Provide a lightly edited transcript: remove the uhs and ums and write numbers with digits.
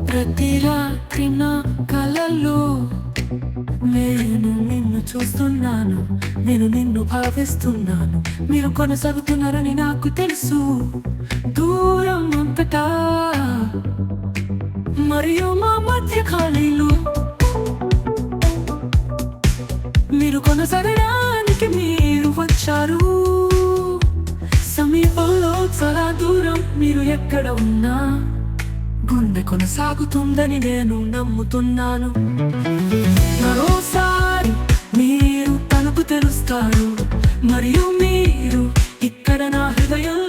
ప్రతి రాత్రి నా కలల్లో నేను నిన్ను చూస్తున్నాను, నేను నిన్ను భావిస్తున్నాను. మీరు కొనసాగుతున్నారని నాకు తెలుసు. దూరం అంతటా మరియు మా మధ్య ఖాళీలు, మీరు కొనసాగడానికి మీరు వచ్చారు. సమీపంలో చాలా దూరం, మీరు ఎక్కడ ఉన్నా గుండె కొనసాగుతుందని నేను నమ్ముతున్నాను. మరోసారి మీరు తలుపు తెరుస్తారు మరియు మీరు ఇక్కడ నా హృదయం